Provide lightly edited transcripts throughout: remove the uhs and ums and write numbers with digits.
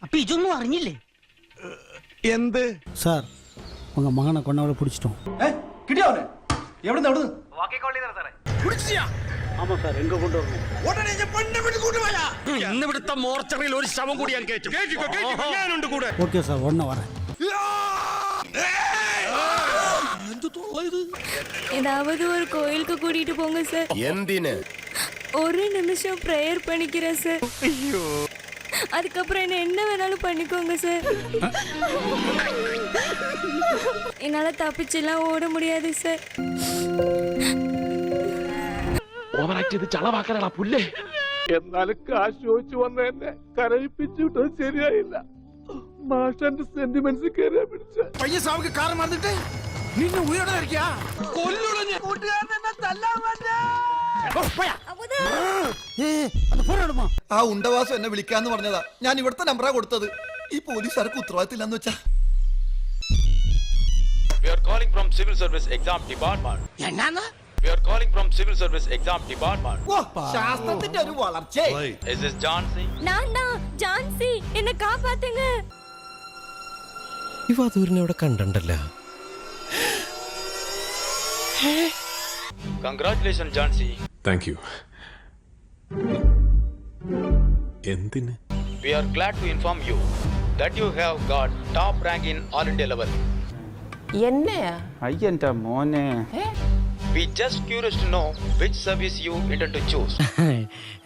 അപ്പൊ ഇതൊന്നും അറിഞ്ഞില്ലേ? എന്ത് സാർ உங்க மகனை கொண்டவளை பிடிச்சிட்டோம். കിട്ടിയോനെ എവിടുന്ന് എവിടുന്ന്? ஆமா சார் எங்க கொண்டு வரணும்? ഇന്നിവിടുത്തെ മോർച്ചറിയിൽ ഒരു ശവം കൂടി ഞാൻ കേട്ടു. ഞാനുണ്ട് കൂടെ. ஓகே சார் உடனே வரேன். ஏதாவது ஒரு கோயிலுக்கு கூட்டிட்டு போங்க சார். എന്തിന്? ஒரு நிமிஷம் பிரேயர் பண்ணிக்கிறேன் சார். அதுக்கப்புறம் என்ன வேணாலும் பண்ணிக்கோங்க சார். என்னால தப்பிச்செல்லாம் ஓட முடியாது சார். ചളവാക്കാനാ പുല്ലേ. എന്നാലും കാശ് ചോദിച്ചു വന്ന എന്നെ കരയിപ്പിച്ചിട്ടത് ശരിയായില്ല. മാഷന്റെ സെന്റിമെന്റ്സ് കയറിയാ പിടിച്ച പയ്യ സാവുക്ക് കാറ് മറന്നിട്ട് നിന്നെ ഉയർന്നിരിക്കാ കൊല്ലുടഞ്ഞ കൂട്ടുകാരനെ തല്ലാൻ പറ്റാ. ആ ഉണ്ടവാസം എന്നെ വിളിക്കാന്ന് പറഞ്ഞതാ. ഞാൻ ഇവിടുത്തെ നമ്പറാ കൊടുത്തത്. ഈ പോലീസുകാർക്ക് ഉത്തരവാദിത്തമില്ലെന്ന് വെച്ചാ. We are calling from Civil Service Exam Department. We are calling from Civil Service Exam Department. ശാസ്ത്രത്തിന്റെ ഒരു വളർച്ച. Is this Jhansi? நான் தான் ஜான்சி, என்ன காப்பாத்துங்க. ഇവ ദൂരനെ ഇവിടെ കണ്ടല്ലോ. Congratulations, Jhansi. Thank you. എന്തിന്? We are glad to inform you that you have got top rank in all India level. എന്നയാ? അയ്യന്റെ മോനെ. We just curious to know which service you intend to choose.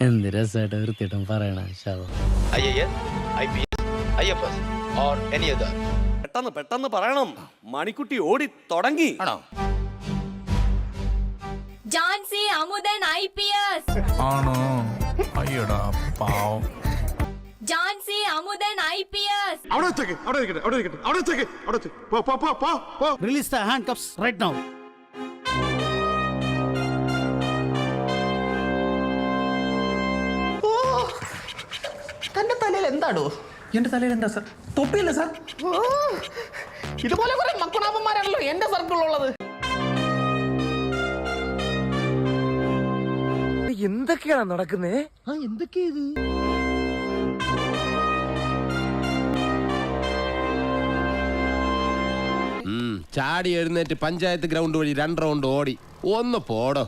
എന്ത് രസമായിട്ട് വൃത്തിയിട്ടും പറയണ ശവം. IAS, IPS, IFS or any other. പെട്ടെന്ന് പറയണം. മണിക്കുട്ടി ഓടി തുടങ്ങി. Jhansi Amudhan IPS. ആണോ? അയ്യടാ പാവം. Jhansi Amudhan IPS. Release the handcuffs right now. തന്റെ തലയിൽ എന്താടോ? എന്റെ തലയിൽ എന്താ സാർ? തൊപ്പിയല്ലേ സാർ? ഇതുപോലെ കുറെ മക്കുണാപ്പന്മാരാണല്ലോ എന്റെ സർക്കിളുള്ളത്. എന്തൊക്കെയാണ് നടക്കുന്നേ? എന്തൊക്കെയാ ഇത്? ചാടി എഴുന്നേറ്റ് പഞ്ചായത്ത് ഗ്രൗണ്ട് വഴി 2 റൗണ്ട് ഓടി. ഒന്ന് പോടോ.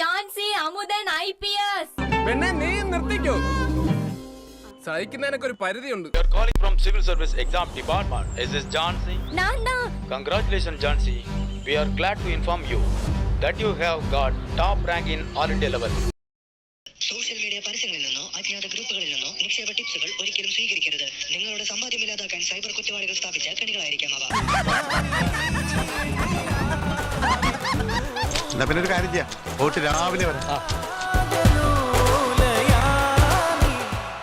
ஜான்சி அமுதன் IPS. പെണ്ണെ നീ നിർത്തിക്കോ. സഹിക്കുന്നതിനൊക്കെ ഒരു പരിധിയുണ്ട്. We are calling from Civil Service Exam Department. Is this Jhansi? நான் தான். Congratulations, Jhansi. We are glad to inform you that you have got top rank in all India level. Social media പരസ്യങ്ങളിൽ നിന്നോ അജ്ഞാത ഗ്രൂപ്പുകളിൽ നിന്നോ നിക്ഷേപ ടിപ്സുകൾ ഒരിക്കലും സ്വീകരിക്കരുത്. നിങ്ങളുടെ സമ്പാദ്യമില്ലാതാക്കാൻ സൈബർ കുറ്റവാളികൾ സ്ഥാപിച്ച കെണികളായിരിക്കാം അവ. എന്നാ പിന്നെ ഒരു കാര്യം ചെയ്യാം. വോട്ട് രാവിലെ വരാം.